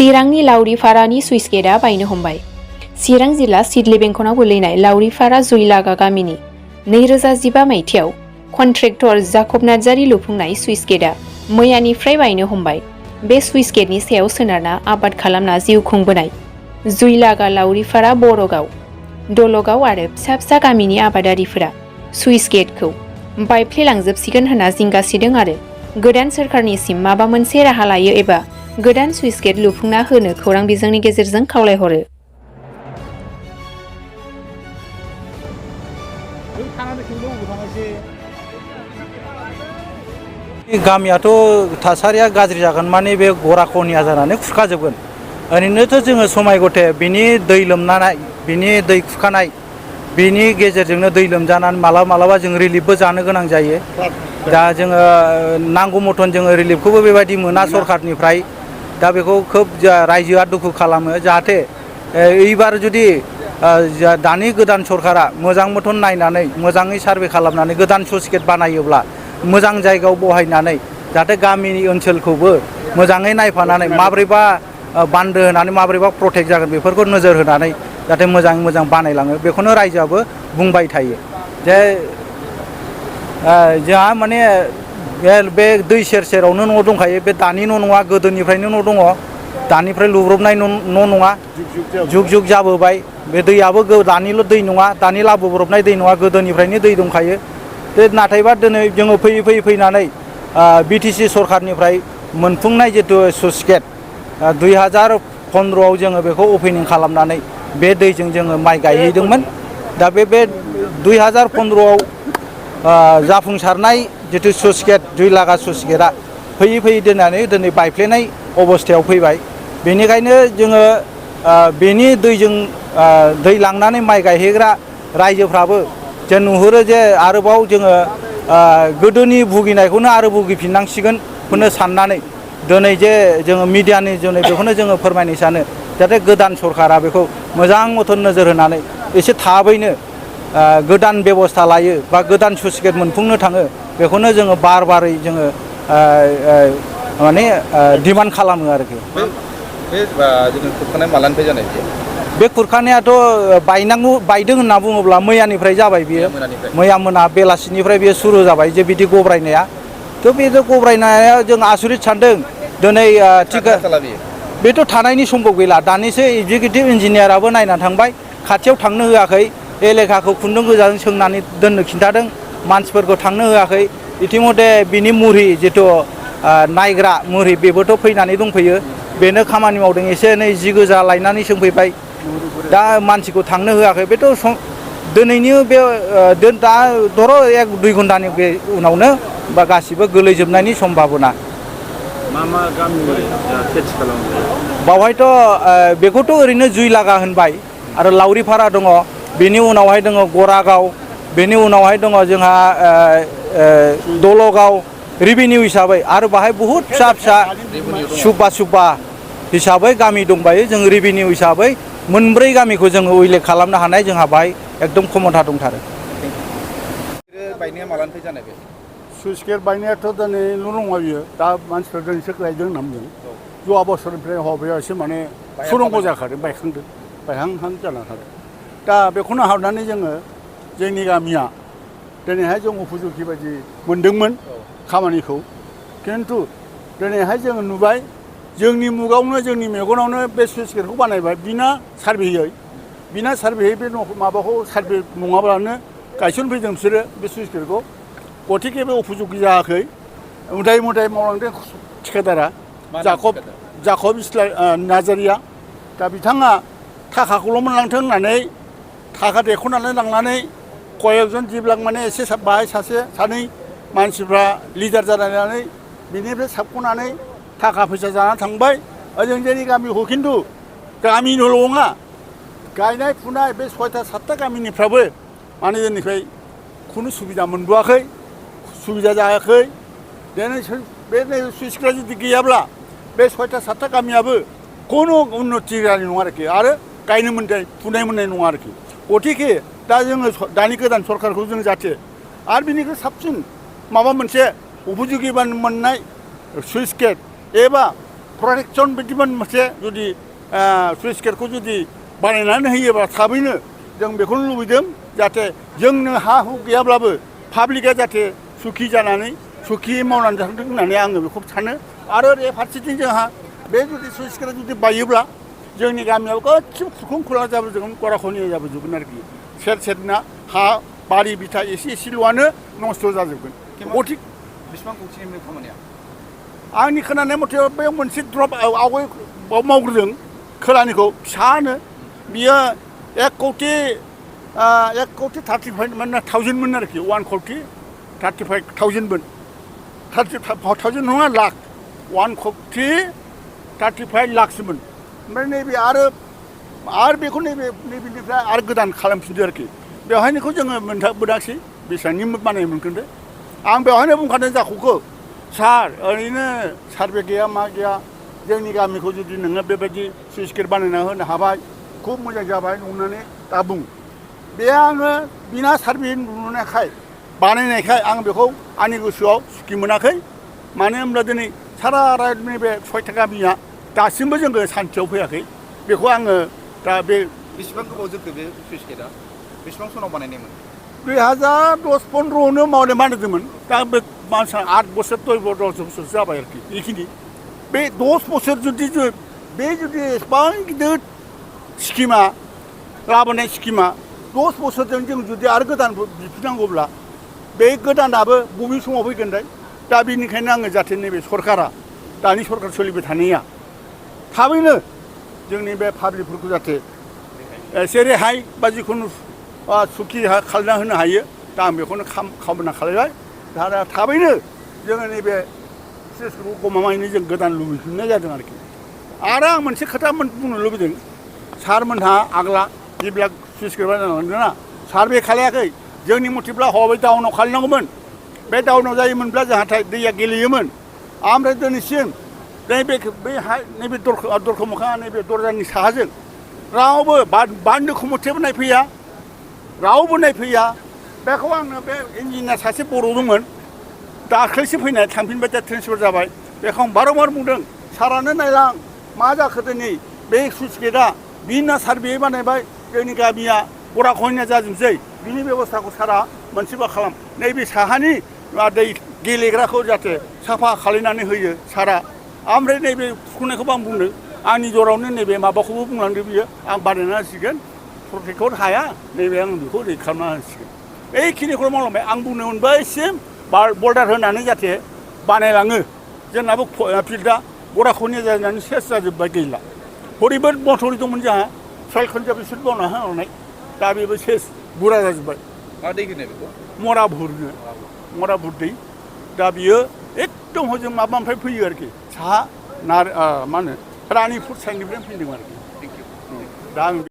चिरांनि लावरिपारानि सुइस गेटआ बायनो हमबाय। चिरां जिल्ला सिडली बेंखनाव गोलैनाय लावरिपारा जुइलागा गामिनि 2015 मायथाइयाव कन्ट्रेक्टर जाकब नार्जारी लुफुंनाय सुइस गेटआ मैयानिफ्राय बायनो हमबाय। बे सुइस गेटनि सायाव सोनारना आबाद खालामना जिउ खुंबोनाय जुइलागा लावरिपारा बरगाव, दलगाव आरो फिसा फिसा गामिनि आबादारिफोरा सुइस गेटखौ बायफ्लेलांजोबसिगोन होनना जिंगासिदों आरो गोदान सोरखारनिसिम माबा मोनसे राहा लायो एबा गोदान सुइस गेट लुफुंना होनो खौरां बिजोंनि गेजेरजों खावलायहरो। गामियाथ' थासारिया गाज्रि जागोन माने बे गराखनिया जानानै खुरखाजोबगोन। ओरैनोथ' जोङो समाय गथे बिनि दै लोमनाय, बिनि दै खुरखानाय, बिनि गेजेरजोंनो दै लोमजानानै मालाबा जों रिलिफबो जानो गोनां जायो। दा जोङो नांगौ मथन जोङो रिलिफखौबो बेबायदि मोना सरखारनिफ्राय। दा बेखौ खोब रायजोआ दुखु खालामो जाहाथे एबार जुदि दानि गोदान सरकारा मोजां मथन नायनानै मोजाङै सार्भे खालामनानै गोदान सुइस गेट बानायोब्ला मोजां जायगायाव बहायनानै जाहाथे गामिनि ओनसोलखौबो मोजाङै नायफानानै माब्रैबा बान्दो होनानै माब्रैबा प्रटेक्ट जागोन बेफोरखौ नोजोर होनानै जाहाथे मोजाङै मोजां बानायलाङो बेखौनो रायजोआबो बुंबाय थायो। जे जोंहा माने बे दै सेर सेरावनो न' दंखायो। बे दानि न' नङा, गोदोनिफ्रायनो न' दङ। दानिफ्राय लुब्रबनाय न' नङा, जुग जुग जाबोबाय। बे दैयाबो दानिल' दै नङा, दानि लाबोब्रबनाय दै नङा, गोदोनिफ्रायनो दै दंखायो। नाथायबा दिनै जोङो फैयै फैनानै बिटिसि सरखारनिफ्राय मोनफुंनाय जितु सुइस गेट 2015आव जोङो बेखौ अपेनिं खालामनानै बे दैजों जोङो माइ गायहैदोंमोन। दा बे 2015आव जाफुंसारनाय जितु सुइस गेट जुइलागा सुइस गेटआ फैयै दोननानै दिनै बायफ्लेनाय अबस्थायाव फैबाय। बेनिखायनो जोङो बेनि दैजों दै लांनानै माइ गायहैग्रा रायजोफ्राबो जे नुहुरो जे आरोबाव जोङो गोदोनि भुगिनायखौनो आरो भुगिफिननांसिगोनखौनो साननानै दिनै जे जोङो मिडियानि जुनै बेखौनो जोङो फोरमायनो सानो जाहाथे गोदान सरकारा बेखौ मोजां मथन नोजोर होनानै एसे थाबैनो गोदान बेबस्था लायो बा गोदान सुइस गेट मोनफुंनो थाङो बेखौनो जोङो बारै जोङो माने डिमान्ड खालामो आरोखि। जोङो खुरखानाय मालानिफ्राय जानाय बे खुरखानायाथ' बायदों होनना बुङोब्ला मैयानिफ्राय जाबाय बियो। मैया मोना बेलासिनिफ्राय बियो सुरु जाबाय जे बिदि गब्रायनाया। थ' बे गब्रायनाया जों आसरित सानदों दिनै बेथ' थानायनि सम्भब गैला। दानिसो एगजिकिउटिभ इन्जिनियाराबो नायनानै थांबाय, खाथियाव थांनो होआखै, एलेखाखौ खुन्दुं गोजाजों सोंनानै दोननो खिन्थादों, मानसिफोरखौ थांनो होआखै। इतिमधे बिनि मुरि जिथु नायग्रा मुरि बेबोथ' फैनानै दंफैयो, बेनो खामानि मावदों। एसे एनै जि गोजा लायनानै सोंफैबाय, दा मानसिखौ थांनो होआखै। बेथ' दिनैनि बे दा धर' 1-2 घन्टानि उनावनो बा गासिबो गोलैजोबनायनि सम्भाबना। मा गामि खेथि खालामो बावहायथ' बेखौथ' ओरैनो जुइलागा होनबाय आरो लावरिपारा दङ, बेनि उनावहाय दङ गरागाव, बेनि उनावहाय दङ जोंहा दलगाव रेभिनिउ हिसाबै आरो बाहाय बहुद फिसा सुब्बा हिसाबै गामि दंबायो। जों रेभिनिउ हिसाबै मोनब्रै गामिखौ जोङो उल्लेख खालामनो हानाय जोंहा बाहाय एकदम क्षमता दंथारो। बायनाया मालानिफ्राय जानाय बे सुइस गेट बायनायाथ' दिनैल' नङा बियो, दा मानसिफ्रा दिनैसो गायदों होनना बुंदों। जवा बोसोरनिफ्राय हबेयाव एसे माने सुरंग जाखादों, बायखांदों, बायहां जाना थादों। दा बेखौनो हाबनानै जोङो जोंनि गामिया दिनैहाय जों उपजुक्ति बायदि मोनदोंमोन खामानिखौ। खिन्थु दिनैहाय जोङो नुबाय जोंनि मुगावनो जोंनि मेगनावनो बे सुइस गेटखौ बानायबाय बिना सार्भेयै बे माबाखौ सार्भे नङाब्लानो गायसनफैदों बिसोरो बे सुइस गेटखौ। गथिखे बे उपजुक्ति जायाखै, उदाय मावलांदों थिखादारा जाकब नार्जारिया। दा बिथाङा थाखाखौल' मोनलांथों होननानै थाखा देख'नानै लांनानै कयेकजन जिबलाक माने एसे बाहाय सासे सानै मानसिफ्रा लिडार जानानै बिनिफ्राय साबख'नानै थाखा फैसा जाना थांबाय। जों जोंनि गामिखौ खिन्थु गामिनिल' नङा, गायनाय फुनाय बे 6-7टा गामिनिफ्राबो माने जोंनिफ्राय खुनु सुबिदा मोनबोआखै, सुबिदा जायाखै। बे सुइस गेट जुदि गैयाब्ला बे 6-7टा गामियाबो खुनु उन्नति जानाय नङा आरोखि, आरो गायनो मोननाय फुनाय मोननाय नङा आरोखि। गथिखे दा जोङो दानि गोदान सरकारखौ जों जाहाथे आरो बिनिख्रुइ साबसिन माबा मोनसे उपजुक्ति मोननाय सुइस गेट एबा प्रटेक्सन बिदिमोन मोनसे जुदि सुइस गेटखौ जुदि बानायनानै होयोबा थाबैनो जों बेखौनो लुबैदों जाहाथे जोंनो हा हु गैयाब्लाबो पाब्लिकआ जाहाथे सुखि जानानै सुखि मावनानै जाथों होननानै आङो बेखौ सानो आरो ओरै फारसेथिं जोंहा बे जुदि सुइस गेटआ जुदि बायोब्ला जोंनि गामियाव गासिबो खुरखुं खुला जाबोजोबगोन गराख'निया जाबोजोबगोन आरोखि सेर सेरना हा बारि बिथा एसे एसेल'आनो नस्थ' जाजोबगोन गथिक बेसेबां खौथिनि खामानिया आंनि खोनानाय मथे बे मोनसे द्रप आवगाय मावग्रोदों खोलानिखौ फिसानो बियो 1,35,000,000 आरोखि 1,35,000 30,000 नङा लाख 1,35 लाखसोमोन ओमफ्राय नैबे आरो बेखौ नैबेनिफ्राय आरो गोदान खालामफिनदो आरोखि बेवहायनिखौ जोङो मोनाखिसै बेसेबांनि बानाय मोनगोन दे आं बेवहायनो बुंखादों जाखौखौ सार ओरैनो सार्भे गैया मा गैया जोंनि गामिखौ जुदि नोङो बेबायदि सुइस गेट बानायना होनो हाबाय खुब मोजां जाबाय होननानै दा बुं बे आङो बिना सार्भे नुनायखाय बानायनायखाय आं बेखौ आंनि गोसोआव सुखि मोनाखै मानो होनब्ला दिनै सारा रायजोनि बे 6टा गामिया दासिमबो जोङो सान्थियाव फैयाखै बेखौ आङो दा बे बेसेबां गोबाव जोरखो बे सुइस गेटआ बेसेबां सनाव बानायनायमोन 2010-15आवनो बानायदोंमोन दा बे मानसिया 8 बोसोर 10 बोसोर जाबाय आरोखि बेखिनि बे 10 बोसोर जुदि बे जुदि एसेबां गिदिर स्किमा लाबोनाय स्किमा 10 बोसोरजों जों जुदि आरो गोदान बिफिनांगौब्ला बे गोदानाबो बबे समाव फैगोन दा बेनिखायनो आङो जाहाथे नैबे सरकारा दानि सरकार सोलिबाय थानाया थाबैनो जोंनि बे पाब्लिकफोरखौ जाहाथे एसे रेहाय बा जिखुनु सुखि खालामना होनो हायो दा आं बेखौनो खामना खालामबाय दा थाबैनो जोङो नैबे सुइसखौ गमामायैनो जों गोदान लुबैफिननाय जादों आरोखि आरो आं मोनसे खोथा बुंनो लुबैदों सारमोनहा आग्ला जेब्ला सुइस गेट बानायलांदोंना सार्भे खालायाखै जोंनि मथेब्ला हबै डाउनाव खालामनांगौमोन बे डाउनाव जायोमोनब्ला जाहाथे दैया गेलेयोमोन ओमफ्राय दिनैसिम नैबे दरखं मोखाङा नैबे दरजानि साहाजों रावबो बान्दोखौ मथेबो नायफैया रावबो नायफैया बेखौ आंनो बे इन्जिनियार सासे बर' दंमोन दाख्लैसो फैनाय थांफिनबाय दा ट्रेन्सफार जाबाय बेखौ आं बारंबार बुंदों सारानो नायलां मा जाखो दिनै बे सुइस गेटआ बिना सार्भे बानायबाय जोंनि गामिया गराख'निया जाजोबसै बिनि बेब'स्थाखौ सारा मोनसेबा खालाम नैबे साहानि दै गेलेग्राखौ जाहाथे साफा खालायनानै होयो सारा ओमफ्राय नैबे सुखुनायखौबो आं बुंदों आंनि जरावनो नैबे माबाखौबो बुंलांदों बियो आं बानायना होसिगोन प्रटेक्टखौ हाया नैबे आं बेखौ दै खालामना होसिगोन बेखिनिखौ मावलांबाय आं बुंनो मोनबायसिम बर्डार होनानै जाहाथे बानायलाङो जोंनाबो फिल्डआ गराख'निया जानानै सेस जाजोब्बाय गैला हरैबो मथरि दंमोन जोंहा सयखनजा बिसोर बावना होनाय दा बेबो सेस बुरा जाजोब्बाय मा दै होनो बेखौ मराभुर दै दा बियो एकदम हजों माबानिफ्राय फैयो आरोखि साहा मा होनो रानिपुर साइडनिफ्राय फैदों आरोखि दा आं